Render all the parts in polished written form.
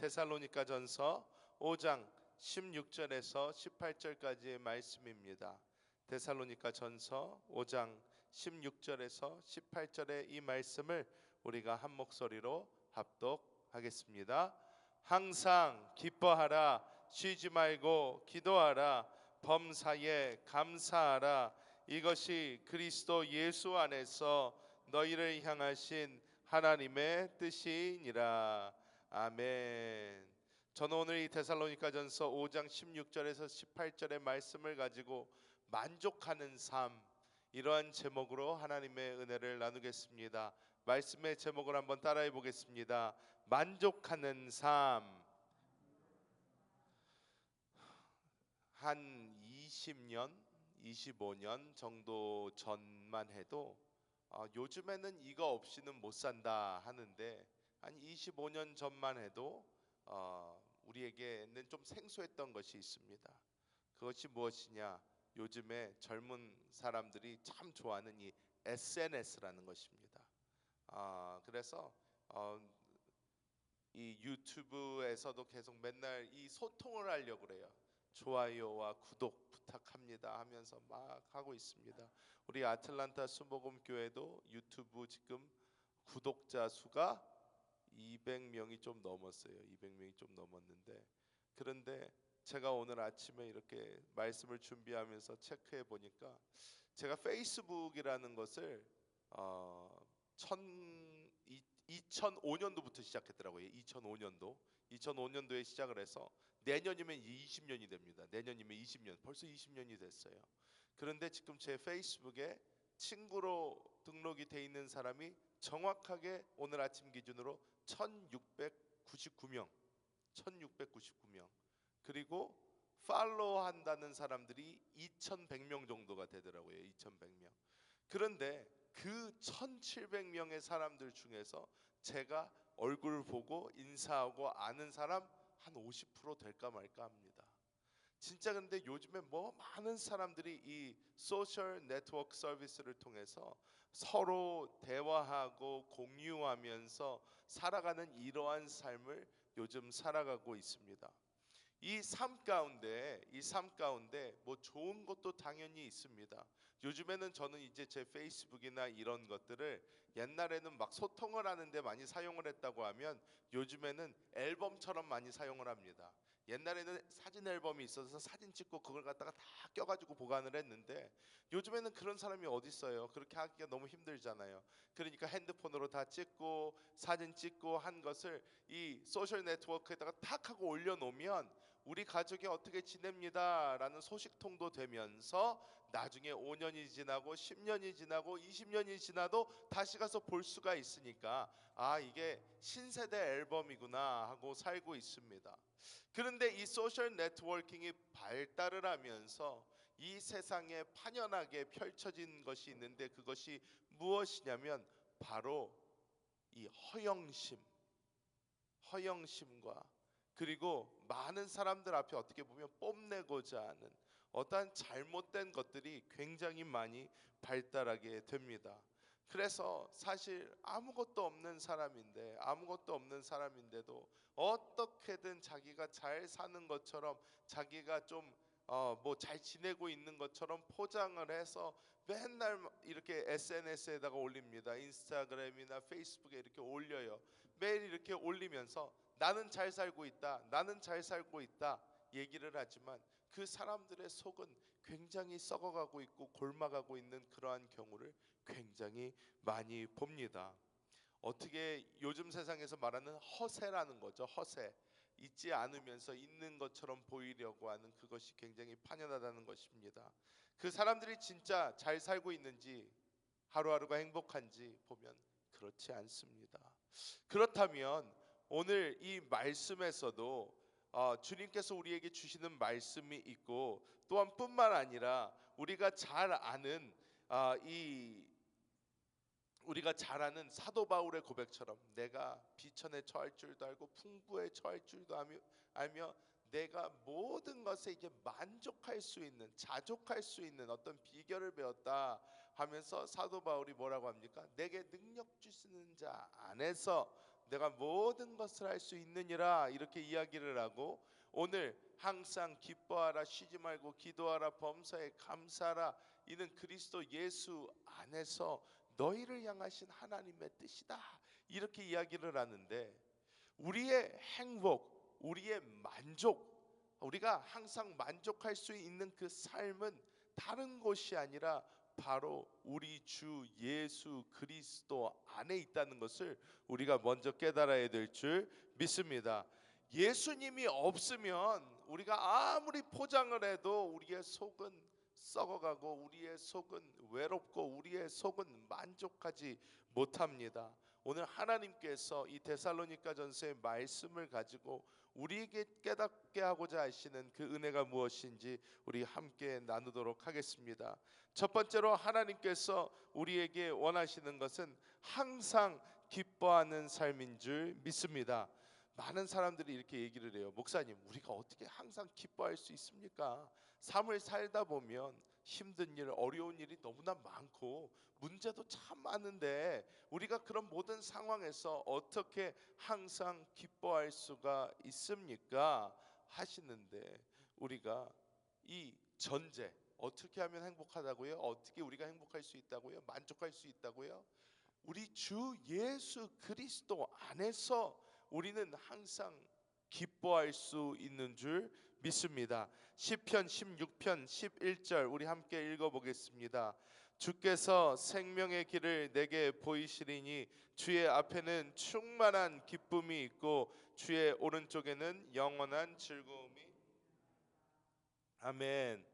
데살로니가전서 5장 16절에서 18절까지의 말씀입니다. 데살로니가전서 5장 16절에서 18절의 이 말씀을 우리가 한 목소리로 합독하겠습니다. 항상 기뻐하라, 쉬지 말고 기도하라, 범사에 감사하라. 이것이 그리스도 예수 안에서 너희를 향하신 하나님의 뜻이니라. 아멘. 저는 오늘 이 데살로니가전서 5장 16절에서 18절의 말씀을 가지고 만족하는 삶, 이러한 제목으로 하나님의 은혜를 나누겠습니다. 말씀의 제목을 한번 따라해 보겠습니다. 만족하는 삶. 한 20년, 25년 정도 전만 해도 요즘에는 이거 없이는 못 산다 하는데, 한 25년 전만 해도 우리에게는 좀 생소했던 것이 있습니다. 그것이 무엇이냐? 요즘에 젊은 사람들이 참 좋아하는 이 SNS라는 것입니다. 그래서 이 유튜브에서도 계속 맨날 이 소통을 하려고 그래요. 좋아요와 구독 부탁합니다 하면서 막 하고 있습니다. 우리 아틀란타 수복음 교회도 유튜브 지금 구독자 수가 200명이 좀 넘었어요. 200명이 좀 넘었는데, 그런데 제가 오늘 아침에 이렇게 말씀을 준비하면서 체크해 보니까 제가 페이스북이라는 것을 2005년도부터 시작했더라고요. 2005년도에 시작을 해서 내년이면 20년이 됩니다. 내년이면 20년, 벌써 20년이 됐어요. 그런데 지금 제 페이스북에 친구로 등록이 돼 있는 사람이 정확하게 오늘 아침 기준으로 1699명, 그리고 팔로우 한다는 사람들이 2100명 정도가 되더라고요. 2100명. 그런데 그 1700명의 사람들 중에서 제가 얼굴 보고 인사하고 아는 사람 한 50% 될까 말까 합니다. 진짜. 근데 요즘에 많은 사람들이 이 소셜 네트워크 서비스를 통해서 서로 대화하고 공유하면서 살아가는 이러한 삶을 요즘 살아가고 있습니다. 이 삶 가운데 좋은 것도 당연히 있습니다. 요즘에는 저는 이제 제 페이스북이나 이런 것들을, 옛날에는 막 소통을 하는데 많이 사용을 했다고 하면 요즘에는 앨범처럼 많이 사용을 합니다. 옛날에는 사진 앨범이 있어서 사진 찍고 그걸 갖다가 다 껴가지고 보관을 했는데, 요즘에는 그런 사람이 어디 있어요. 그렇게 하기가 너무 힘들잖아요. 그러니까 핸드폰으로 다 찍고 사진 찍고 한 것을 이 소셜 네트워크에다가 탁 하고 올려놓으면 우리 가족이 어떻게 지냅니다 라는 소식통도 되면서, 나중에 5년이 지나고 10년이 지나고 20년이 지나도 다시 가서 볼 수가 있으니까, 이게 신세대 앨범이구나 하고 살고 있습니다. 그런데 이 소셜 네트워킹이 발달을 하면서 이 세상에 판연하게 펼쳐진 것이 있는데, 그것이 무엇이냐면 바로 이 허영심과, 그리고 많은 사람들 앞에 어떻게 보면 뽐내고자 하는 어떠한 잘못된 것들이 굉장히 많이 발달하게 됩니다. 그래서 사실 아무것도 없는 사람인데도 어떻게든 자기가 잘 사는 것처럼, 자기가 좀 잘 지내고 있는 것처럼 포장을 해서 맨날 이렇게 SNS에다가 올립니다. 인스타그램이나 페이스북에 이렇게 올려요. 매일 이렇게 올리면서 나는 잘 살고 있다 얘기를 하지만, 그 사람들의 속은 굉장히 썩어가고 있고 골마가고 있는 그러한 경우를 굉장히 많이 봅니다. 어떻게 요즘 세상에서 말하는 허세라는 거죠. 허세. 있지 않으면서 있는 것처럼 보이려고 하는 그것이 굉장히 판연하다는 것입니다. 그 사람들이 진짜 잘 살고 있는지, 하루하루가 행복한지 보면 그렇지 않습니다. 그렇다면 오늘 이 말씀에서도 주님께서 우리에게 주시는 말씀이 있고, 또한 뿐만 아니라 우리가 잘 아는 사도 바울의 고백처럼, 내가 비천에 처할 줄도 알고 풍부에 처할 줄도 알며 내가 모든 것에 이제 만족할 수 있는, 자족할 수 있는 어떤 비결을 배웠다 하면서 사도 바울이 뭐라고 합니까? 내게 능력 주시는 자 안에서 내가 모든 것을 할 수 있느니라 이렇게 이야기를 하고, 오늘 항상 기뻐하라, 쉬지 말고 기도하라, 범사에 감사하라, 이는 그리스도 예수 안에서 너희를 향하신 하나님의 뜻이다 이렇게 이야기를 하는데, 우리의 행복, 우리의 만족, 우리가 항상 만족할 수 있는 그 삶은 다른 곳이 아니라 바로 우리 주 예수 그리스도 안에 있다는 것을 우리가 먼저 깨달아야 될 줄 믿습니다. 예수님이 없으면 우리가 아무리 포장을 해도 우리의 속은 썩어가고, 우리의 속은 외롭고, 우리의 속은 만족하지 못합니다. 오늘 하나님께서 이 데살로니가전서의 말씀을 가지고 우리에게 깨닫게 하고자 하시는 그 은혜가 무엇인지 우리 함께 나누도록 하겠습니다. 첫 번째로 하나님께서 우리에게 원하시는 것은 항상 기뻐하는 삶인 줄 믿습니다. 많은 사람들이 이렇게 얘기를 해요. 목사님, 우리가 어떻게 항상 기뻐할 수 있습니까? 삶을 살다 보면 힘든 일, 어려운 일이 너무나 많고 문제도 참 많은데 우리가 그런 모든 상황에서 어떻게 항상 기뻐할 수가 있습니까? 하시는데, 우리가 이 전제, 어떻게 하면 행복하다고요? 어떻게 우리가 행복할 수 있다고요? 만족할 수 있다고요? 우리 주 예수 그리스도 안에서 우리는 항상 기뻐할 수 있는 줄 믿습니다. 시편 16편 11절 우리 함께 읽어보겠습니다. 주께서 생명의 길을 내게 보이시리니 주의 앞에는 충만한 기쁨이 있고 주의 오른쪽에는 영원한 즐거움이. 아멘.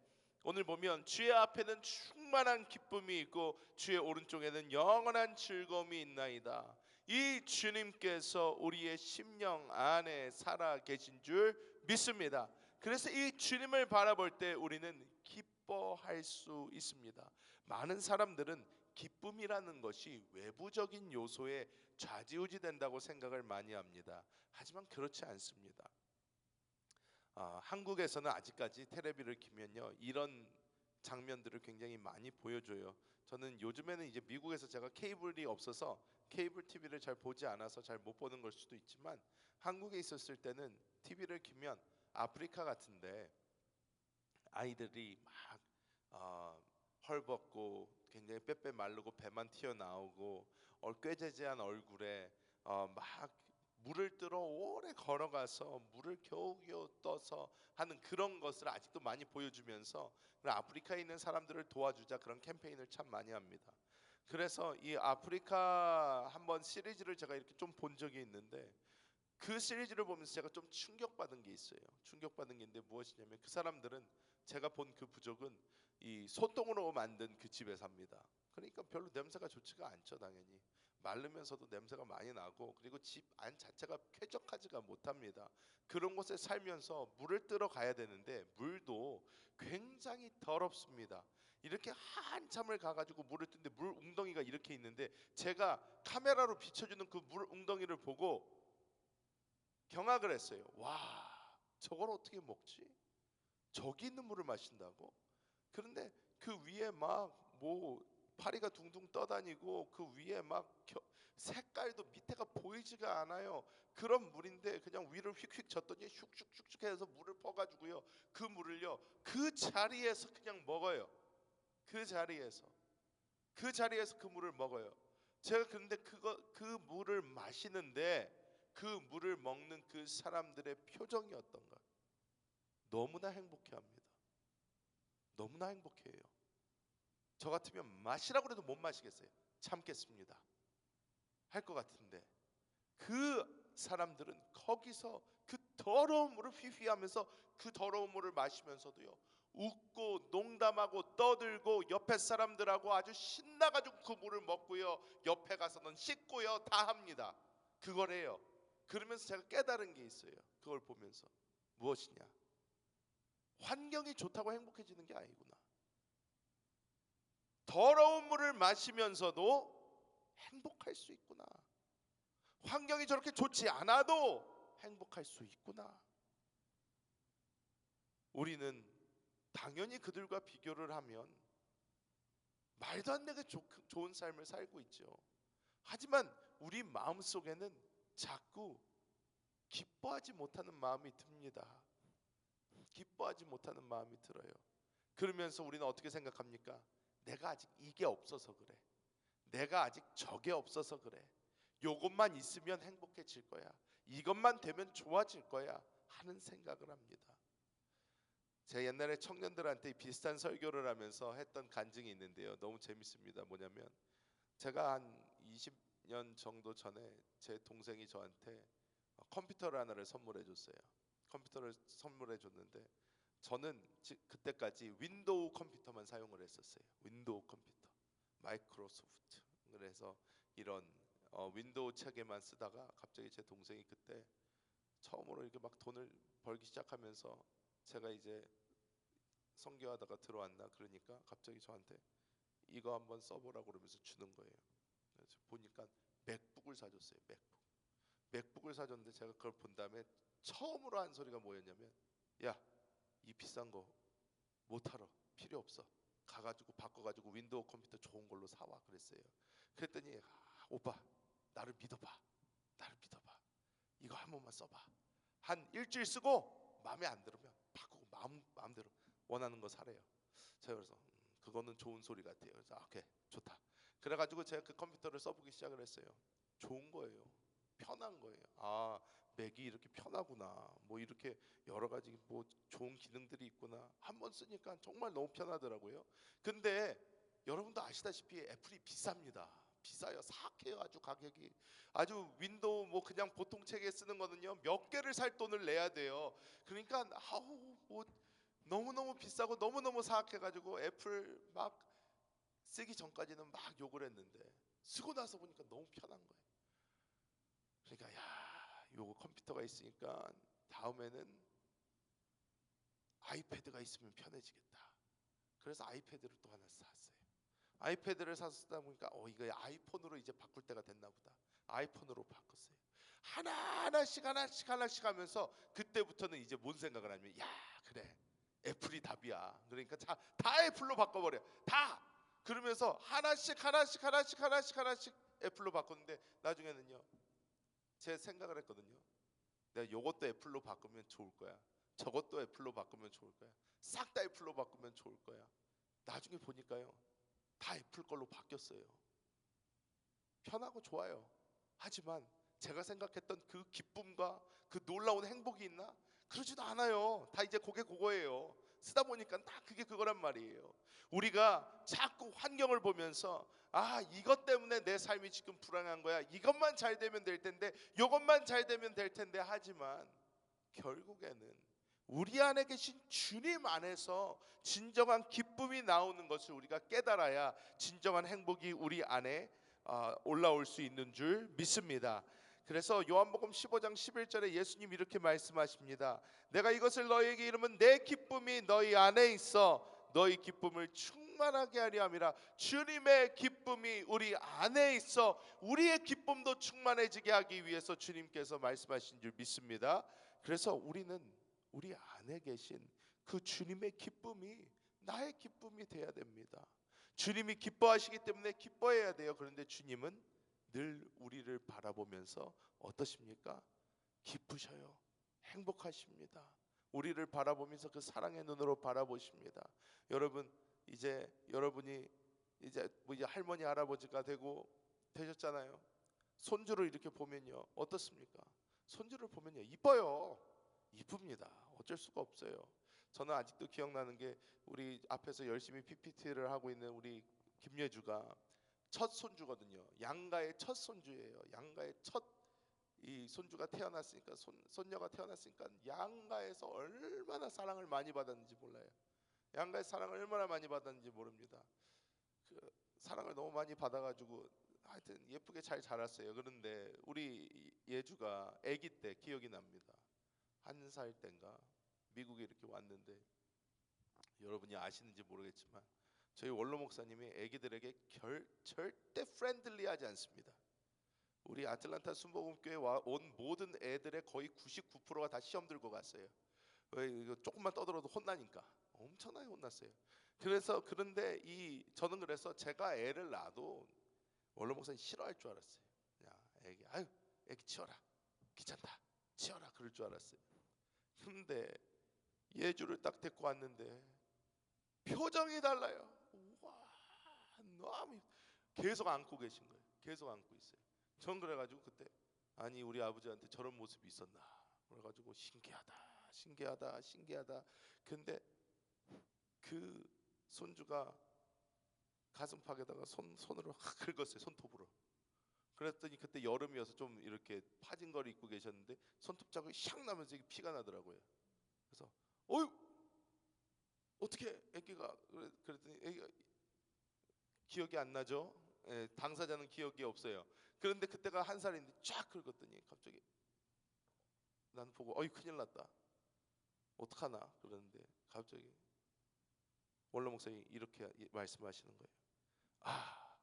오늘 보면 주의 앞에는 충만한 기쁨이 있고 주의 오른쪽에는 영원한 즐거움이 있나이다. 이 주님께서 우리의 심령 안에 살아 계신 줄 믿습니다. 그래서 이 주님을 바라볼 때 우리는 기뻐할 수 있습니다. 많은 사람들은 기쁨이라는 것이 외부적인 요소에 좌지우지 된다고 생각을 많이 합니다. 하지만 그렇지 않습니다. 한국에서는 아직까지 텔레비를 키면요, 이런 장면들을 굉장히 많이 보여줘요. 저는 요즘에는 이제 미국에서 제가 케이블이 없어서 케이블 TV를 잘 보지 않아서 잘 못 보는 걸 수도 있지만, 한국에 있었을 때는 TV를 키면 아프리카 같은데 아이들이 막 헐벗고 굉장히 빼빼 마르고 배만 튀어나오고 꾀재재한 얼굴에 막 물을 뜨러 오래 걸어가서 물을 겨우겨우 떠서 하는 그런 것을 아직도 많이 보여주면서 아프리카에 있는 사람들을 도와주자, 그런 캠페인을 참 많이 합니다. 그래서 이 아프리카 한번 시리즈를 제가 이렇게 좀 본 적이 있는데, 그 시리즈를 보면서 제가 좀 충격받은 게 있어요. 충격받은 게 있는데 무엇이냐면, 그 사람들은, 제가 본 그 부족은 이 소똥으로 만든 그 집에 삽니다. 그러니까 별로 냄새가 좋지가 않죠. 당연히 마르면서도 냄새가 많이 나고, 그리고 집 안 자체가 쾌적하지가 못합니다. 그런 곳에 살면서 물을 뜨러 가야 되는데 물도 굉장히 더럽습니다. 이렇게 한참을 가가지고 물을 뜨는데 물 웅덩이가 이렇게 있는데, 제가 카메라로 비춰주는 그 물 웅덩이를 보고 경악을 했어요. 와, 저걸 어떻게 먹지? 저기 있는 물을 마신다고? 그런데 그 위에 막 뭐 파리가 둥둥 떠다니고, 그 위에 막 색깔도 밑에가 보이지가 않아요. 그런 물인데 그냥 위를 휙휙 젓더니 슉슉슉슉 해서 물을 퍼가지고요, 그 물을요 그 자리에서 그냥 먹어요. 그 자리에서 그 물을 먹어요. 제가 근데 그 물을 마시는데, 그 물을 먹는 그 사람들의 표정이 어떤가? 너무나 행복해합니다. 너무나 행복해요. 저 같으면 마시라고 해도 못 마시겠어요. 참겠습니다 할 것 같은데, 그 사람들은 거기서 그 더러운 물을 휘휘하면서 그 더러운 물을 마시면서도요, 웃고 농담하고 떠들고 옆에 사람들하고 아주 신나가지고 그 물을 먹고요, 옆에 가서는 씻고요, 다 합니다. 그걸 해요. 그러면서 제가 깨달은 게 있어요. 그걸 보면서 무엇이냐? 환경이 좋다고 행복해지는 게 아니구나. 더러운 물을 마시면서도 행복할 수 있구나. 환경이 저렇게 좋지 않아도 행복할 수 있구나. 우리는 당연히 그들과 비교를 하면 말도 안 되게 좋은 삶을 살고 있죠. 하지만 우리 마음속에는 자꾸 기뻐하지 못하는 마음이 듭니다. 기뻐하지 못하는 마음이 들어요. 그러면서 우리는 어떻게 생각합니까? 내가 아직 이게 없어서 그래. 내가 아직 저게 없어서 그래. 요것만 있으면 행복해질 거야. 이것만 되면 좋아질 거야 하는 생각을 합니다. 제가 옛날에 청년들한테 비슷한 설교를 하면서 했던 간증이 있는데요. 너무 재밌습니다. 뭐냐면 제가 한 20년 정도 전에 제 동생이 저한테 컴퓨터를 하나를 선물해 줬어요. 컴퓨터를 선물해 줬는데 저는 그때까지 윈도우 컴퓨터만 사용을 했었어요. 윈도우 컴퓨터, 마이크로소프트. 그래서 이런 윈도우 체계만 쓰다가 갑자기 제 동생이 그때 처음으로 이렇게 막 돈을 벌기 시작하면서 제가 이제 선교하다가 들어왔나 그러니까 갑자기 저한테 이거 한번 써보라고 그러면서 주는 거예요. 그래서 보니까 맥북을 사줬어요. 맥북을 사줬는데 제가 그걸 본 다음에 처음으로 한 소리가 뭐였냐면, 야, 이 비싼 거 못하러 필요 없어. 가가지고 바꿔가지고 윈도우 컴퓨터 좋은 걸로 사와 그랬어요. 그랬더니 오빠 나를 믿어봐. 이거 한 번만 써봐. 한 일주일 쓰고 마음에 안 들으면 바꾸고 마음대로 원하는 거 사래요. 제가 그래서 그거는 좋은 소리 같아요. 그래서 오케이 좋다. 그래가지고 제가 그 컴퓨터를 써보기 시작을 했어요. 좋은 거예요. 편한 거예요. 아, 맥이 이렇게 편하구나. 뭐 이렇게 여러 가지 뭐 좋은 기능들이 있구나. 한번 쓰니까 정말 너무 편하더라고요. 근데 여러분도 아시다시피 애플이 비쌉니다. 비싸요. 사악해요. 아주 가격이. 아주 윈도우 뭐 그냥 보통 책에 쓰는 거는요. 몇 개를 살 돈을 내야 돼요. 그러니까 아우 뭐 너무너무 비싸고 너무너무 사악해가지고 애플 막 쓰기 전까지는 막 욕을 했는데 쓰고 나서 보니까 너무 편한 거예요. 그러니까 야, 요거 컴퓨터가 있으니까 다음에는 아이패드가 있으면 편해지겠다. 그래서 아이패드를 또 하나 샀어요. 아이패드를 사다 보니까 이거 아이폰으로 이제 바꿀 때가 됐나 보다. 아이폰으로 바꿨어요. 하나씩 하면서 그때부터는 이제 뭔 생각을 하냐면, 야, 그래, 애플이 답이야. 그러니까 다 애플로 바꿔버려. 다. 그러면서 하나씩 애플로 바꿨는데 나중에는요, 제 생각을 했거든요. 내가 요것도 애플로 바꾸면 좋을 거야. 저것도 애플로 바꾸면 좋을 거야. 싹 다 애플로 바꾸면 좋을 거야. 나중에 보니까요, 다 애플 걸로 바뀌었어요. 편하고 좋아요. 하지만 제가 생각했던 그 기쁨과 그 놀라운 행복이 있나? 그러지도 않아요. 다 이제 그거예요. 쓰다 보니까 다 그게 그거란 말이에요. 우리가 자꾸 환경을 보면서 이것 때문에 내 삶이 지금 불안한 거야. 이것만 잘 되면 될 텐데, 이것만 잘 되면 될 텐데 하지만 결국에는 우리 안에 계신 주님 안에서 진정한 기쁨이 나오는 것을 우리가 깨달아야 진정한 행복이 우리 안에 올라올 수 있는 줄 믿습니다. 그래서 요한복음 15장 11절에 예수님 이렇게 말씀하십니다. 내가 이것을 너희에게 이르면 내 기쁨이 너희 안에 있어 너희 기쁨을 충만하게 하려 함이라. 주님의 기쁨이 우리 안에 있어 우리의 기쁨도 충만해지게 하기 위해서 주님께서 말씀하신 줄 믿습니다. 그래서 우리는 우리 안에 계신 그 주님의 기쁨이 나의 기쁨이 돼야 됩니다. 주님이 기뻐하시기 때문에 기뻐해야 돼요. 그런데 주님은 늘 우리를 바라보면서 어떠십니까? 기쁘셔요. 행복하십니다. 우리를 바라보면서 그 사랑의 눈으로 바라보십니다. 여러분 이제 여러분이 이제 할머니 할아버지가 되셨잖아요. 손주를 이렇게 보면요 어떻습니까? 손주를 보면요 이쁩니다. 어쩔 수가 없어요. 저는 아직도 기억나는 게 우리 앞에서 열심히 PPT를 하고 있는 우리 김예주가 첫 손주거든요. 양가의 첫 손주예요. 양가의 첫 이 손주가 태어났으니까 손녀가 태어났으니까 양가에서 얼마나 사랑을 많이 받았는지 몰라요. 양가의 사랑을 얼마나 많이 받았는지 모릅니다. 그 사랑을 너무 많이 받아가지고 하여튼 예쁘게 잘 자랐어요. 그런데 우리 예주가 아기 때 기억이 납니다. 1살 땐가 미국에 이렇게 왔는데 여러분이 아시는지 모르겠지만 저희 원로 목사님이 아기들에게 절대 프렌들리하지 않습니다. 우리 아틀란타 순복음교회 온 모든 애들의 거의 99%가 다 시험 들고 갔어요. 왜 이거 조금만 떠들어도 혼나니까 엄청나게 혼났어요. 그런데 저는 그래서 제가 애를 낳아도 원로 목사님 싫어할 줄 알았어요. 야, 애기 치워라. 귀찮다, 치워라 그럴 줄 알았어요. 근데 예주를 딱 데리고 왔는데 표정이 달라요. 와, 너무 계속 안고 계신 거예요. 계속 안고 있어요. 전 그래가지고 그때 아니 우리 아버지한테 저런 모습이 있었나 그래가지고 신기하다 신기하다 신기하다. 근데 그 손주가 가슴팍에다가 손으로 확 긁었어요. 손톱으로. 그랬더니 그때 여름이어서 좀 이렇게 파진 걸 입고 계셨는데 손톱 자국이 샥 나면서 이게 피가 나더라고요. 그래서 어휴 어떻게 애기가 그랬더니 애기가 기억이 안 나죠. 예, 당사자는 기억이 없어요. 그런데 그때가 한 살인데 쫙 긁었더니 갑자기 난 보고 어이 큰일 났다 어떡하나 그러는데 갑자기 원로 목사님이 이렇게 말씀하시는 거예요. 아,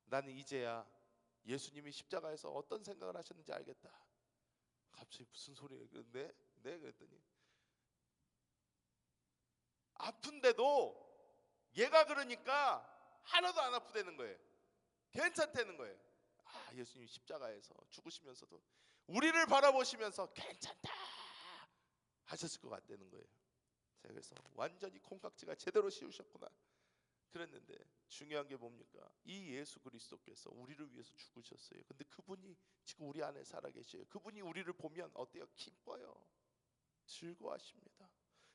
나는 이제야 예수님이 십자가에서 어떤 생각을 하셨는지 알겠다. 갑자기 무슨 소리예요? 네? 네? 그랬더니 아픈데도 얘가 그러니까 하나도 안 아프다는 거예요. 괜찮다는 거예요. 아, 예수님이 십자가에서 죽으시면서도 우리를 바라보시면서 괜찮다 하셨을 것 같다는 거예요. 제가 그래서 완전히 콩깍지가 제대로 씌우셨구나 그랬는데 중요한 게 뭡니까? 이 예수 그리스도께서 우리를 위해서 죽으셨어요. 근데 그분이 지금 우리 안에 살아계셔요. 그분이 우리를 보면 어때요? 기뻐요. 즐거워하십니다.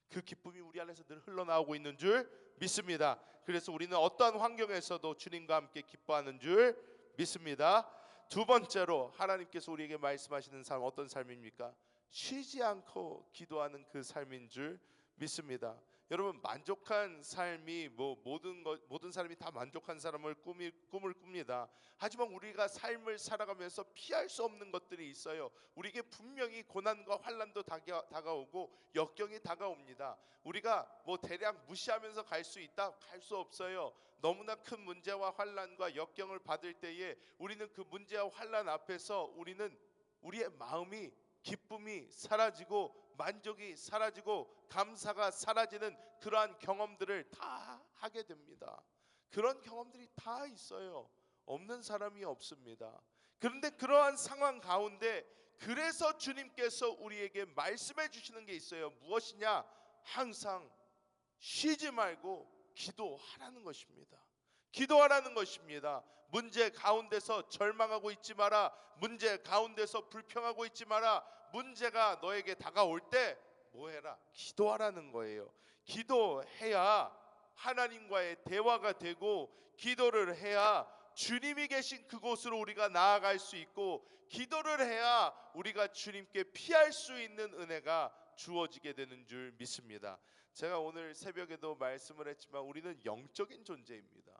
그 기쁨이 우리 안에서 늘 흘러나오고 있는 줄 믿습니다. 그래서 우리는 어떠한 환경에서도 주님과 함께 기뻐하는 줄 믿습니다. 두 번째로 하나님께서 우리에게 말씀하시는 삶 어떤 삶입니까? 쉬지 않고 기도하는 그 삶인 줄 믿습니다. 여러분 만족한 삶이 모든 사람이 다 만족한 사람을 꿈을 꿉니다. 하지만 우리가 삶을 살아가면서 피할 수 없는 것들이 있어요. 우리에게 분명히 고난과 환난도 다가오고 역경이 다가옵니다. 우리가 대략 무시하면서 갈 수 있다? 갈 수 없어요. 너무나 큰 문제와 환난과 역경을 받을 때에 우리는 그 문제와 환난 앞에서 우리의 마음이 기쁨이 사라지고 만족이 사라지고 감사가 사라지는 그러한 경험들을 다 하게 됩니다. 그런 경험들이 다 있어요. 없는 사람이 없습니다. 그런데 그러한 상황 가운데 그래서 주님께서 우리에게 말씀해 주시는 게 있어요. 무엇이냐? 항상 쉬지 말고 기도하라는 것입니다. 기도하라는 것입니다. 문제 가운데서 절망하고 있지 마라. 문제 가운데서 불평하고 있지 마라. 문제가 너에게 다가올 때 뭐해라? 기도하라는 거예요. 기도해야 하나님과의 대화가 되고 기도를 해야 주님이 계신 그곳으로 우리가 나아갈 수 있고 기도를 해야 우리가 주님께 피할 수 있는 은혜가 주어지게 되는 줄 믿습니다. 제가 오늘 새벽에도 말씀을 했지만 우리는 영적인 존재입니다.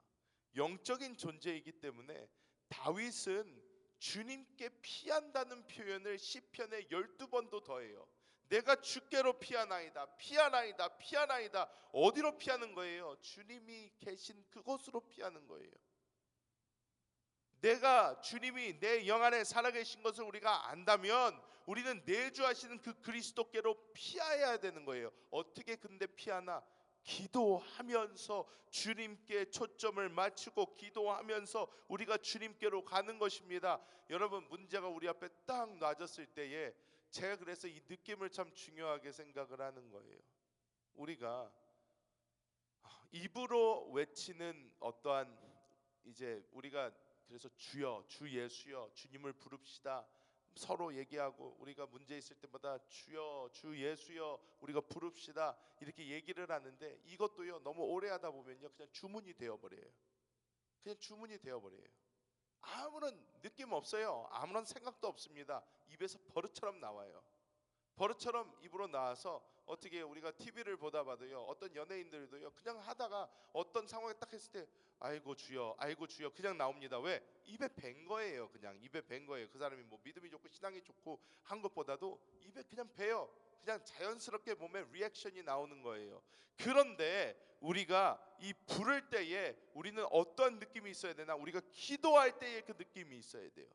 영적인 존재이기 때문에 다윗은 주님께 피한다는 표현을 시편에 12번도 더해요. 내가 주께로 피하나이다 피하나이다 피하나이다. 어디로 피하는 거예요? 주님이 계신 그곳으로 피하는 거예요. 내가 주님이 내 영 안에 살아계신 것을 우리가 안다면 우리는 내주하시는 그 그리스도께로 피해야 되는 거예요. 어떻게 근데 피하나? 기도하면서 주님께 초점을 맞추고 기도하면서 우리가 주님께로 가는 것입니다. 여러분 문제가 우리 앞에 딱 놔졌을 때에 제가 그래서 이 느낌을 참 중요하게 생각을 하는 거예요. 우리가 입으로 외치는 어떠한 이제 우리가 그래서 주여 주 예수여 주님을 부릅시다 서로 얘기하고 우리가 문제 있을 때마다 주여 주 예수여 우리가 부릅시다 이렇게 얘기를 하는데 이것도요 너무 오래 하다 보면요 그냥 주문이 되어버려요. 그냥 주문이 되어버려요. 아무런 느낌 없어요. 아무런 생각도 없습니다. 입에서 버릇처럼 나와요. 버릇처럼 입으로 나와서 어떻게 우리가 TV를 보다 봐도요 어떤 연예인들도요 그냥 하다가 어떤 상황에 딱 했을 때 아이고 주여 그냥 나옵니다. 왜? 입에 밴 거예요. 그냥 입에 밴 거예요. 그 사람이 뭐 믿음이 좋고 신앙이 좋고 한 것보다도 입에 그냥 배요. 그냥 자연스럽게 몸에 리액션이 나오는 거예요. 그런데 우리가 이 부를 때에 우리는 어떤 느낌이 있어야 되나? 우리가 기도할 때의 그 느낌이 있어야 돼요.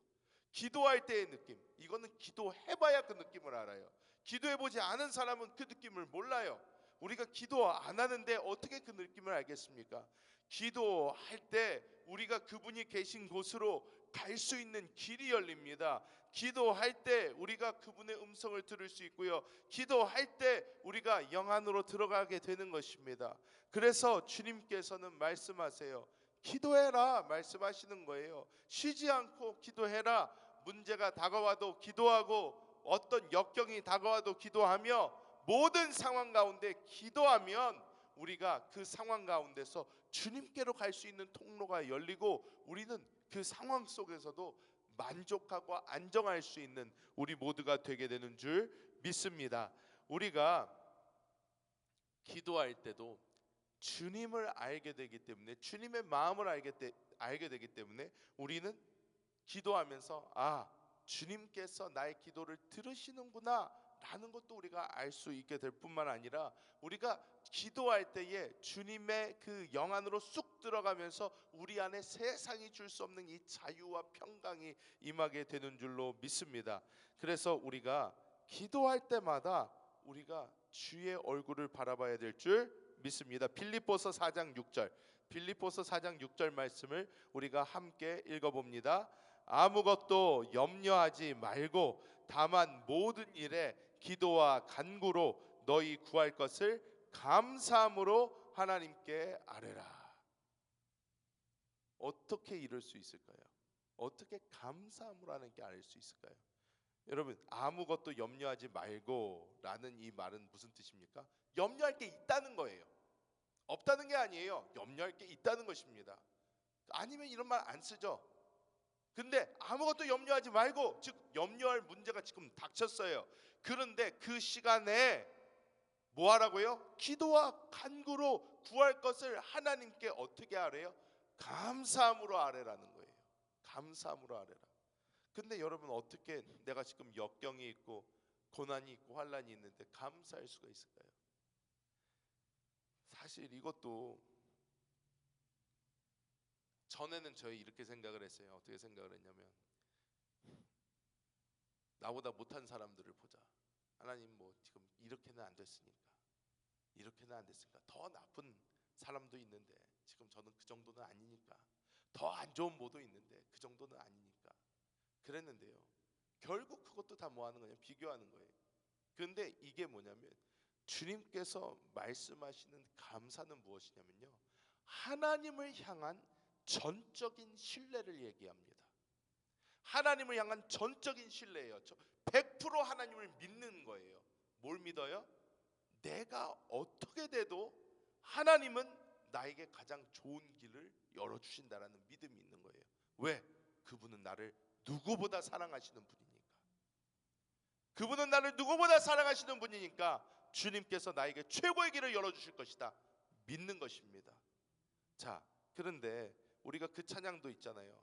기도할 때의 느낌. 이거는 기도해봐야 그 느낌을 알아요. 기도해보지 않은 사람은 그 느낌을 몰라요. 우리가 기도 안 하는데 어떻게 그 느낌을 알겠습니까? 기도할 때 우리가 그분이 계신 곳으로 갈 수 있는 길이 열립니다. 기도할 때 우리가 그분의 음성을 들을 수 있고요. 기도할 때 우리가 영 안으로 들어가게 되는 것입니다. 그래서 주님께서는 말씀하세요. 기도해라 말씀하시는 거예요. 쉬지 않고 기도해라. 문제가 다가와도 기도하고 어떤 역경이 다가와도 기도하며 모든 상황 가운데 기도하면 우리가 그 상황 가운데서 주님께로 갈 수 있는 통로가 열리고 우리는 그 상황 속에서도 만족하고 안정할 수 있는 우리 모두가 되게 되는 줄 믿습니다. 우리가 기도할 때도 주님을 알게 되기 때문에 주님의 마음을 알게 되기 때문에 우리는 기도하면서 주님께서 나의 기도를 들으시는구나 라는 것도 우리가 알 수 있게 될 뿐만 아니라 우리가 기도할 때에 주님의 그 영 안으로 쑥 들어가면서 우리 안에 세상이 줄 수 없는 이 자유와 평강이 임하게 되는 줄로 믿습니다. 그래서 우리가 기도할 때마다 우리가 주의 얼굴을 바라봐야 될 줄 믿습니다. 빌립보서 4장 6절 빌립보서 4장 6절 말씀을 우리가 함께 읽어봅니다. 아무것도 염려하지 말고 다만 모든 일에 기도와 간구로 너희 구할 것을 감사함으로 하나님께 아뢰라. 어떻게 이룰 수 있을까요? 어떻게 감사함으로 하나님께 아뢰 수 있을까요? 여러분, 아무것도 염려하지 말고 라는 이 말은 무슨 뜻입니까? 염려할 게 있다는 거예요. 없다는 게 아니에요. 염려할 게 있다는 것입니다. 아니면 이런 말 안 쓰죠. 근데 아무것도 염려하지 말고, 즉 염려할 문제가 지금 닥쳤어요. 그런데 그 시간에 뭐 하라고요? 기도와 간구로 구할 것을 하나님께 어떻게 아뢰요? 감사함으로 아뢰라는 거예요. 감사함으로 아뢰라. 근데 여러분, 어떻게 내가 지금 역경이 있고 고난이 있고 환난이 있는데 감사할 수가 있을까요? 사실 이것도 전에는 저희 이렇게 생각을 했어요. 어떻게 생각을 했냐면, 나보다 못한 사람들을 보자. 하나님, 뭐 지금 이렇게는 안 됐으니까, 이렇게는 안 됐으니까, 더 나쁜 사람도 있는데 지금 저는 그 정도는 아니니까, 더 안 좋은 모도 있는데 그 정도는 아니니까 그랬는데요. 결국 그것도 다 뭐 하는 거냐? 비교하는 거예요. 그런데 이게 뭐냐면, 주님께서 말씀하시는 감사는 무엇이냐면요, 하나님을 향한 전적인 신뢰를 얘기합니다. 하나님을 향한 전적인 신뢰예요. 100% 하나님을 믿는 거예요. 뭘 믿어요? 내가 어떻게 돼도 하나님은 나에게 가장 좋은 길을 열어주신다라는 믿음이 있는 거예요. 왜? 그분은 나를 누구보다 사랑하시는 분이니까. 그분은 나를 누구보다 사랑하시는 분이니까 주님께서 나에게 최고의 길을 열어주실 것이다 믿는 것입니다. 자, 그런데 우리가 그 찬양도 있잖아요.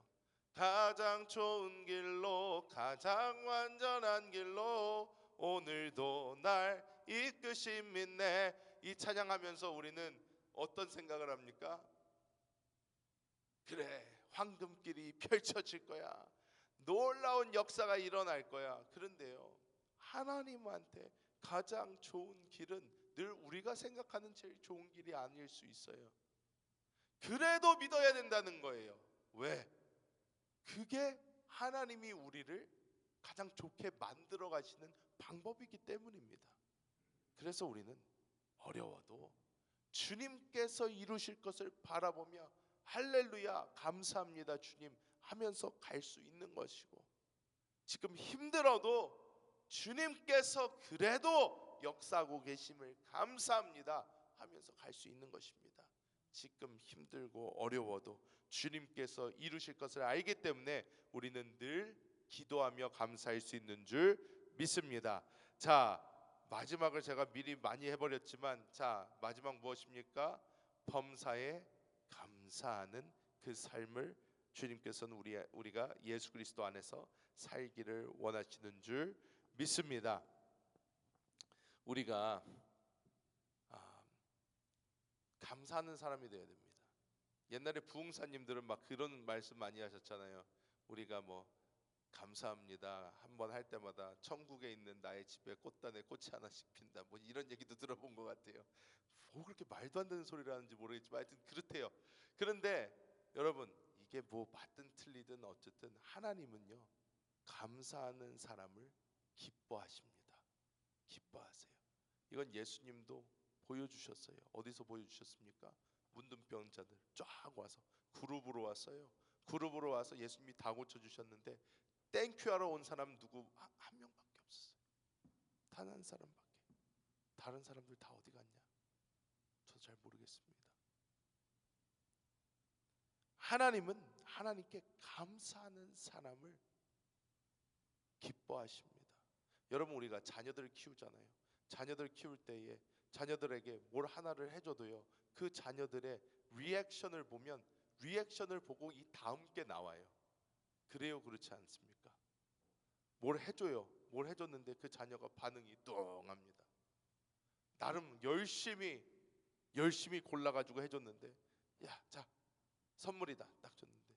가장 좋은 길로, 가장 완전한 길로 오늘도 날 이끄신 믿네. 이 찬양하면서 우리는 어떤 생각을 합니까? 그래, 황금길이 펼쳐질 거야, 놀라운 역사가 일어날 거야. 그런데요, 하나님한테 가장 좋은 길은 늘 우리가 생각하는 제일 좋은 길이 아닐 수 있어요. 그래도 믿어야 된다는 거예요. 왜? 그게 하나님이 우리를 가장 좋게 만들어 가시는 방법이기 때문입니다. 그래서 우리는 어려워도 주님께서 이루실 것을 바라보며 할렐루야, 감사합니다 주님 하면서 갈 수 있는 것이고, 지금 힘들어도 주님께서 그래도 역사하고 계심을 감사합니다 하면서 갈 수 있는 것입니다. 지금 힘들고 어려워도 주님께서 이루실 것을 알기 때문에 우리는 늘 기도하며 감사할 수 있는 줄 믿습니다. 자, 마지막을 제가 미리 많이 해버렸지만, 자, 마지막 무엇입니까? 범사에 감사하는 그 삶을 주님께서는 우리가 예수 그리스도 안에서 살기를 원하시는 줄 믿습니다. 우리가 감사하는 사람이 되어야 됩니다. 옛날에 부흥사님들은 막 그런 말씀 많이 하셨잖아요. 우리가 뭐 감사합니다 한번 할 때마다 천국에 있는 나의 집에 꽃단에 꽃이 하나씩 핀다, 뭐 이런 얘기도 들어본 것 같아요. 뭐 그렇게 말도 안 되는 소리를 하는지 모르겠지만 하여튼 그렇대요. 그런데 여러분, 이게 뭐 맞든 틀리든 어쨌든 하나님은요, 감사하는 사람을 기뻐하십니다. 기뻐하세요. 이건 예수님도 보여주셨어요. 어디서 보여주셨습니까? 문둥병자들 쫙 와서 그룹으로 왔어요. 그룹으로 와서 예수님이 다 고쳐주셨는데 땡큐 하러 온 사람 누구 한 명밖에 없었어요. 단 한 사람밖에. 다른 사람들 다 어디 갔냐? 저 잘 모르겠습니다. 하나님은 하나님께 감사하는 사람을 기뻐하십니다. 여러분, 우리가 자녀들을 키우잖아요. 자녀들 키울 때에 자녀들에게 뭘 하나를 해줘도요, 그 자녀들의 리액션을 보면 리액션을 보고 이 다음 게 나와요. 그래요, 그렇지 않습니까? 뭘 해줘요. 뭘 해줬는데 그 자녀가 반응이 뚱합니다. 나름 열심히 골라가지고 해줬는데, 야, 자, 선물이다 딱 줬는데,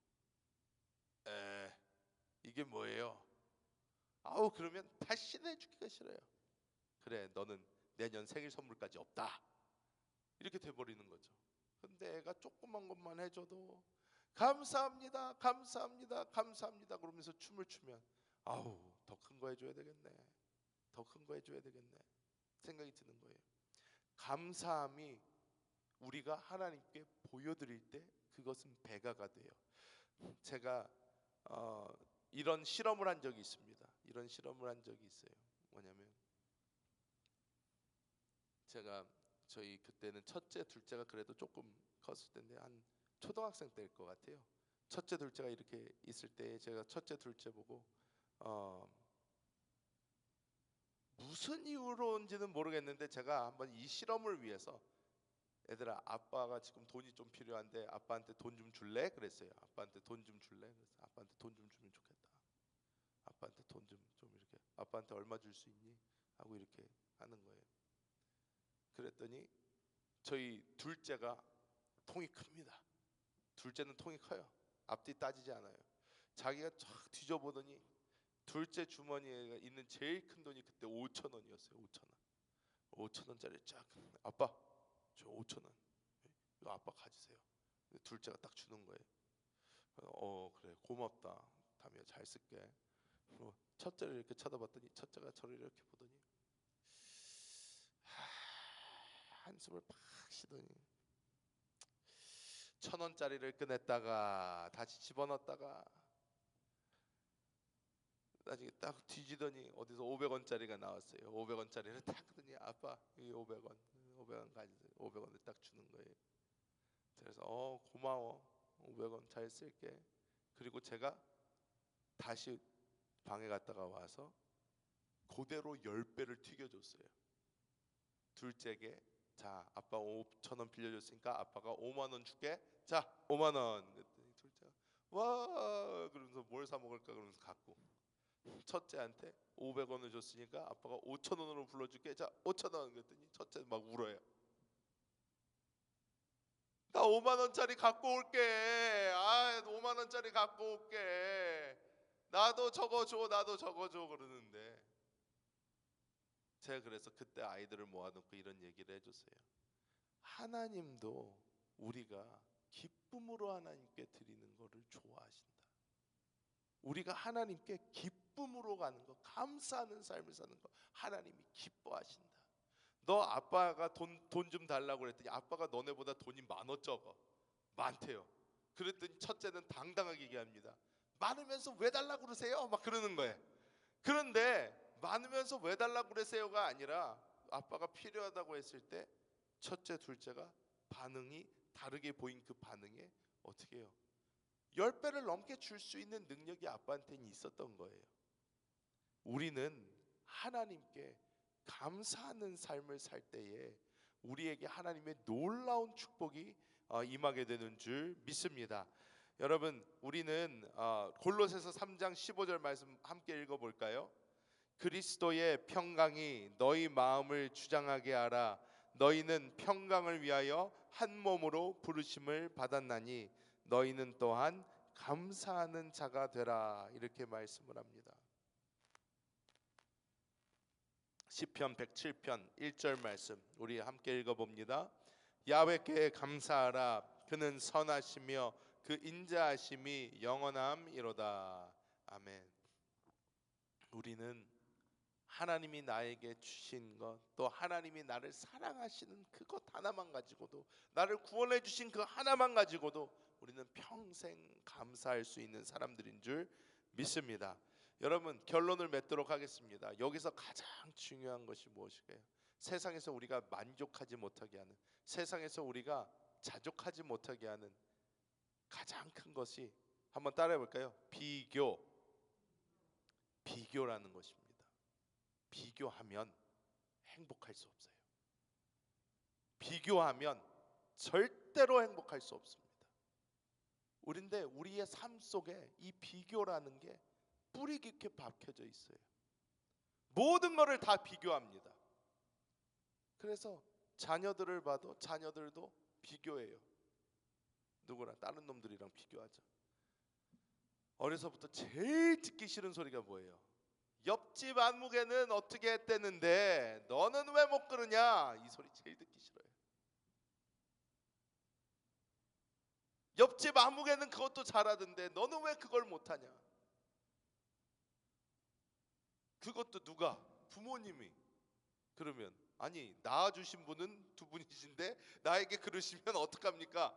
이게 뭐예요? 아우, 그러면 다시는 해주기가 싫어요. 그래, 너는 내년 생일 선물까지 없다, 이렇게 돼버리는 거죠. 근데 애가 조그만 것만 해줘도 감사합니다, 감사합니다, 감사합니다 그러면서 춤을 추면, 아우, 더 큰 거 해줘야 되겠네, 더 큰 거 해줘야 되겠네 생각이 드는 거예요. 감사함이 우리가 하나님께 보여드릴 때 그것은 배가가 돼요. 제가 이런 실험을 한 적이 있습니다. 이런 실험을 한 적이 있어요. 뭐냐면, 제가 저희 그때는 첫째, 둘째가 그래도 조금 컸을 텐데 한 초등학생 때일 것 같아요. 첫째, 둘째가 이렇게 있을 때 제가 첫째, 둘째 보고 무슨 이유로인지는 모르겠는데 제가 한번 이 실험을 위해서, 얘들아, 아빠가 지금 돈이 좀 필요한데 아빠한테 돈 좀 줄래? 그랬어요. 아빠한테 돈 좀 줄래? 그래서 아빠한테 돈 좀 주면 좋겠다. 아빠한테 돈 좀 이렇게, 아빠한테 얼마 줄 수 있니? 하고 이렇게 하는 거예요. 그랬더니 저희 둘째가 통이 큽니다. 둘째는 통이 커요. 앞뒤 따지지 않아요. 자기가 쫙 뒤져보더니 둘째 주머니에 있는 제일 큰 돈이 그때 5천 원이었어요. 5천 원. 5천 원짜리 쫙. 아빠, 저 5천 원. 이거 아빠 가지세요. 둘째가 딱 주는 거예요. 그래, 고맙다. 다음에 잘 쓸게. 첫째를 이렇게 쳐다봤더니 첫째가 저를 이렇게 보더니 한숨을 팍 쉬더니 1,000원짜리를 꺼냈다가 다시 집어넣었다가 나중에 딱 뒤지더니 어디서 500원짜리가 나왔어요. 500원짜리를 딱 하더니 아빠, 이 500원, 500원 가지세요. 500원을 딱 주는 거예요. 그래서 고마워, 500원 잘 쓸게. 그리고 제가 다시 방에 갔다가 와서 그대로 10배를 튀겨줬어요. 둘째에게, 자, 아빠 5,000원 빌려줬으니까 아빠가 5만 원 줄게. 자, 5만 원. 그랬더니 둘째가 와 그러면서 뭘 사 먹을까 그러면서 갖고, 첫째한테 500원을 줬으니까 아빠가 5,000원으로 불러줄게. 자, 5,000원. 그랬더니 첫째 막 울어요. 나 5만 원짜리 갖고 올게. 5만 원짜리 갖고 올게. 나도 저거 줘, 나도 저거 줘 그러는데, 제가 그래서 그때 아이들을 모아놓고 이런 얘기를 해줬어요. 하나님도 우리가 기쁨으로 하나님께 드리는 것을 좋아하신다. 우리가 하나님께 기쁨으로 가는 것, 감사하는 삶을 사는 것, 하나님이 기뻐하신다. 너 아빠가 돈 좀 달라고 그랬더니 아빠가 너네보다 돈이 많어 적어? 많대요. 그랬더니 첫째는 당당하게 얘기합니다. 많으면서 왜 달라고 그러세요? 막 그러는 거예요. 그런데 많으면서 왜 달라고 그러세요가 아니라, 아빠가 필요하다고 했을 때 첫째, 둘째가 반응이 다르게 보인 그 반응에 어떻게 해요? 10배를 넘게 줄 수 있는 능력이 아빠한테는 있었던 거예요. 우리는 하나님께 감사하는 삶을 살 때에 우리에게 하나님의 놀라운 축복이 임하게 되는 줄 믿습니다. 여러분, 우리는 골로새서 3장 15절 말씀 함께 읽어볼까요? 그리스도의 평강이 너희 마음을 주장하게 하라. 너희는 평강을 위하여 한 몸으로 부르심을 받았나니 너희는 또한 감사하는 자가 되라. 이렇게 말씀을 합니다. 시편 107편 1절 말씀 우리 함께 읽어봅니다. 야훼께 감사하라. 그는 선하시며 그 인자하심이 영원함이로다. 아멘. 우리는 하나님이 나에게 주신 것, 또 하나님이 나를 사랑하시는 그것 하나만 가지고도, 나를 구원해 주신 그 하나만 가지고도 우리는 평생 감사할 수 있는 사람들인 줄 믿습니다. 여러분, 결론을 맺도록 하겠습니다. 여기서 가장 중요한 것이 무엇일까요? 세상에서 우리가 만족하지 못하게 하는, 세상에서 우리가 자족하지 못하게 하는 가장 큰 것이, 한번 따라해 볼까요? 비교라는 것입니다. 비교하면 행복할 수 없어요. 비교하면 절대로 행복할 수 없습니다. 우리인데 우리의 삶 속에 이 비교라는 게 뿌리 깊게 박혀져 있어요. 모든 것을 다 비교합니다. 그래서 자녀들을 봐도 자녀들도 비교해요. 누구랑? 다른 놈들이랑 비교하죠. 어려서부터 제일 듣기 싫은 소리가 뭐예요? 옆집 안무개는 어떻게 했대는데 너는 왜 못 그러냐? 이 소리 제일 듣기 싫어요. 옆집 안무개는 그것도 잘하던데 너는 왜 그걸 못하냐? 그것도 누가? 부모님이. 그러면 아니, 낳아주신 분은 두 분이신데 나에게 그러시면 어떡합니까?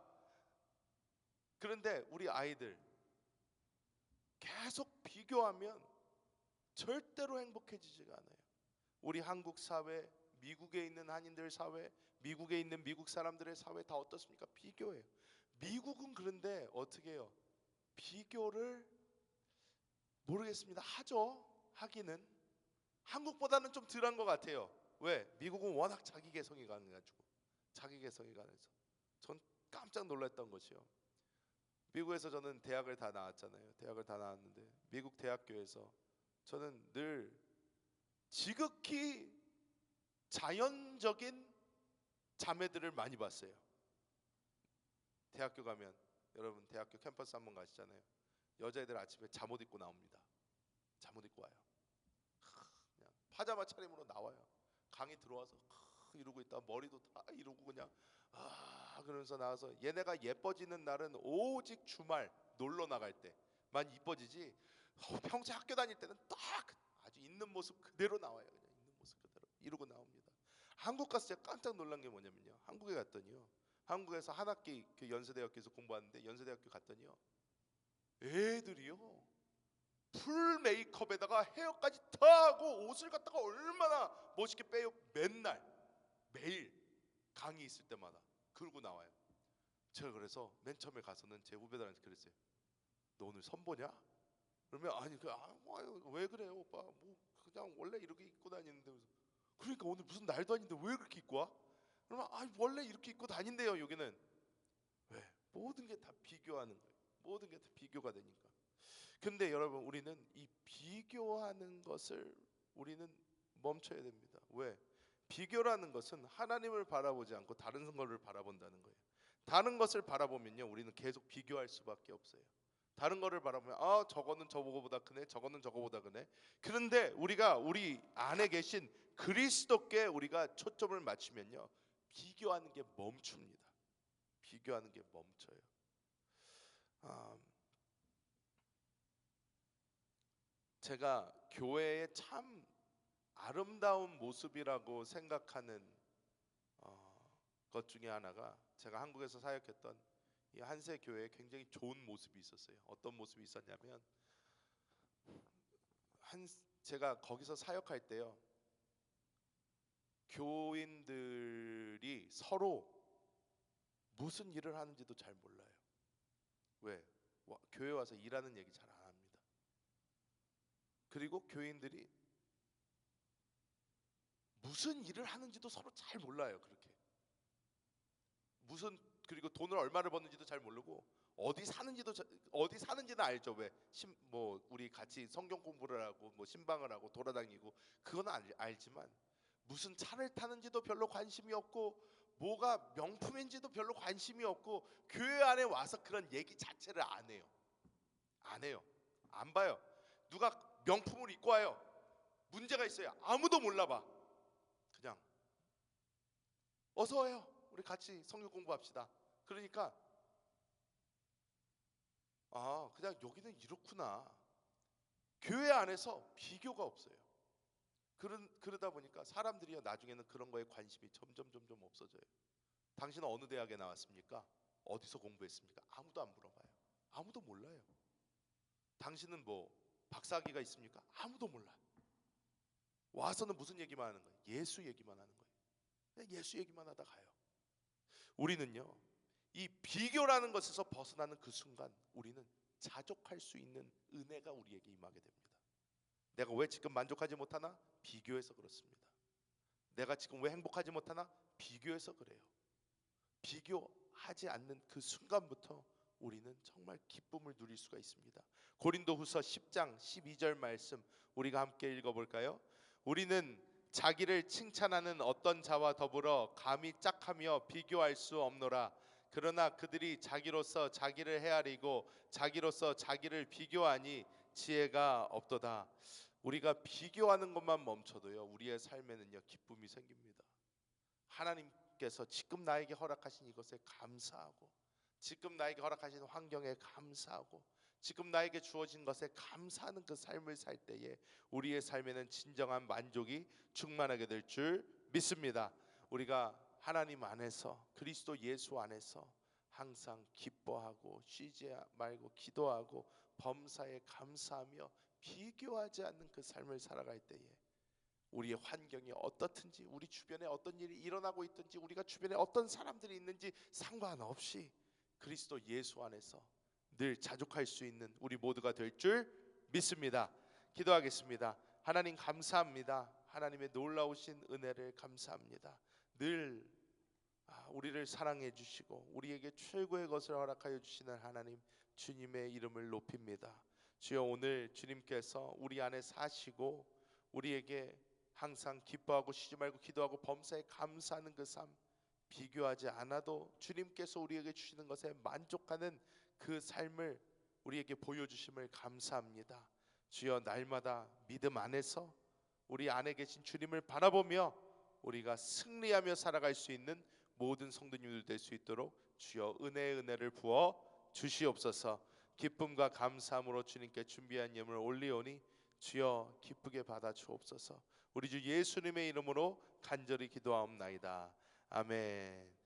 그런데 우리 아이들 계속 비교하면 절대로 행복해지지가 않아요. 우리 한국 사회, 미국에 있는 한인들 사회, 미국에 있는 미국 사람들의 사회 다 어떻습니까? 비교해요. 미국은 그런데 어떻게 해요? 비교를 모르겠습니다. 하죠. 하기는 한국보다는 좀 덜한 것 같아요. 왜? 미국은 워낙 자기 개성이 가능해가지고, 자기 개성이 가능해서 전 깜짝 놀랐던 것이요. 미국에서 저는 대학을 다 나왔잖아요. 대학을 다 나왔는데 미국 대학교에서 저는 늘 지극히 자연적인 자매들을 많이 봤어요. 대학교 가면, 여러분 대학교 캠퍼스 한번 가시잖아요. 여자애들 아침에 잠옷 입고 나옵니다. 잠옷 입고 와요. 그냥 파자마 차림으로 나와요. 강의 들어와서 이러고 있다가 머리도 다 이러고 그냥 그러면서 나와서, 얘네가 예뻐지는 날은 오직 주말 놀러 나갈 때만 이뻐지지 평소에 학교 다닐 때는 딱 아주 있는 모습 그대로 나와요. 그냥 있는 모습 그대로 이러고 나옵니다. 한국 가서 제가 깜짝 놀란 게 뭐냐면요, 한국에 갔더니요, 한국에서 한 학기 그 연세대학교에서 공부하는데, 연세대학교 갔더니요, 애들이요 풀 메이크업에다가 헤어까지 다 하고 옷을 갖다가 얼마나 멋있게 빼요. 맨날 매일 강의 있을 때마다 그러고 나와요. 제가 그래서 맨 처음에 가서는 제 후배들한테 그랬어요. 너 오늘 선보냐? 그러면 아니 왜 그래요 오빠? 뭐 그냥 원래 이렇게 입고 다니는데. 그러니까 오늘 무슨 날도 아닌데 왜 그렇게 입고 와? 그러면 원래 이렇게 입고 다닌대요. 여기는. 왜? 모든 게 다 비교하는 거예요. 모든 게 다 비교가 되니까. 근데 여러분, 우리는 이 비교하는 것을 우리는 멈춰야 됩니다. 왜? 비교라는 것은 하나님을 바라보지 않고 다른 것을 바라본다는 거예요. 다른 것을 바라보면요, 우리는 계속 비교할 수밖에 없어요. 다른 것을 바라보면 저거는 저거보다 크네, 저거는 저거보다 크네. 그런데 우리가 우리 안에 계신 그리스도께 우리가 초점을 맞추면요, 비교하는 게 멈춥니다. 비교하는 게 멈춰요. 제가 교회의 참 아름다운 모습이라고 생각하는 것 중에 하나가, 제가 한국에서 사역했던 이 한세 교회에 굉장히 좋은 모습이 있었어요. 어떤 모습이 있었냐면, 제가 거기서 사역할 때요, 교인들이 서로 무슨 일을 하는지도 잘 몰라요. 왜? 교회 와서 일하는 얘기 잘 안 합니다. 그리고 교인들이 무슨 일을 하는지도 서로 잘 몰라요. 그렇게 그리고 돈을 얼마를 버는지도 잘 모르고, 어디 사는지는 알죠. 왜? 우리 같이 성경 공부를 하고 신방을 하고 돌아다니고 그건 알지만, 무슨 차를 타는지도 별로 관심이 없고, 뭐가 명품인지도 별로 관심이 없고, 교회 안에 와서 그런 얘기 자체를 안 해요. 안 해요. 안 봐요. 누가 명품을 입고 와요. 문제가 있어요. 아무도 몰라봐. 그냥 어서 와요. 우리 같이 성경 공부합시다. 그러니까 아, 그냥 여기는 이렇구나. 교회 안에서 비교가 없어요. 그러다 보니까 사람들이요, 나중에는 그런 거에 관심이 점점 없어져요. 당신은 어느 대학에 나왔습니까? 어디서 공부했습니까? 아무도 안 물어봐요. 아무도 몰라요. 당신은 뭐 박사학위가 있습니까? 아무도 몰라요. 와서는 무슨 얘기만 하는 거예요? 예수 얘기만 하는 거예요. 그냥 예수 얘기만 하다 가요. 우리는요, 이 비교라는 것에서 벗어나는 그 순간 우리는 자족할 수 있는 은혜가 우리에게 임하게 됩니다. 내가 왜 지금 만족하지 못하나? 비교해서 그렇습니다. 내가 지금 왜 행복하지 못하나? 비교해서 그래요. 비교하지 않는 그 순간부터 우리는 정말 기쁨을 누릴 수가 있습니다. 고린도후서 10장 12절 말씀 우리가 함께 읽어볼까요? 우리는 자기를 칭찬하는 어떤 자와 더불어 감히 짝하며 비교할 수 없노라. 그러나 그들이 자기로서 자기를 헤아리고 자기로서 자기를 비교하니 지혜가 없도다. 우리가 비교하는 것만 멈춰도요, 우리의 삶에는요 기쁨이 생깁니다. 하나님께서 지금 나에게 허락하신 이것에 감사하고, 지금 나에게 허락하신 환경에 감사하고, 지금 나에게 주어진 것에 감사하는 그 삶을 살 때에 우리의 삶에는 진정한 만족이 충만하게 될 줄 믿습니다. 우리가 하나님 안에서, 그리스도 예수 안에서 항상 기뻐하고 쉬지 말고 기도하고 범사에 감사하며 비교하지 않는 그 삶을 살아갈 때에 우리의 환경이 어떻든지, 우리 주변에 어떤 일이 일어나고 있든지, 우리가 주변에 어떤 사람들이 있는지 상관없이 그리스도 예수 안에서 늘 자족할 수 있는 우리 모두가 될 줄 믿습니다. 기도하겠습니다. 하나님 감사합니다. 하나님의 놀라우신 은혜를 감사합니다. 늘 우리를 사랑해 주시고 우리에게 최고의 것을 허락하여 주시는 하나님, 주님의 이름을 높입니다. 주여, 오늘 주님께서 우리 안에 사시고 우리에게 항상 기뻐하고 쉬지 말고 기도하고 범사에 감사하는 그 삶, 비교하지 않아도 주님께서 우리에게 주시는 것에 만족하는 그 삶을 우리에게 보여주심을 감사합니다. 주여, 날마다 믿음 안에서 우리 안에 계신 주님을 바라보며 우리가 승리하며 살아갈 수 있는 모든 성도님들 될 수 있도록 주여 은혜를 부어 주시옵소서. 기쁨과 감사함으로 주님께 준비한 예물을 올리오니 주여 기쁘게 받아 주옵소서. 우리 주 예수님의 이름으로 간절히 기도하옵나이다. 아멘.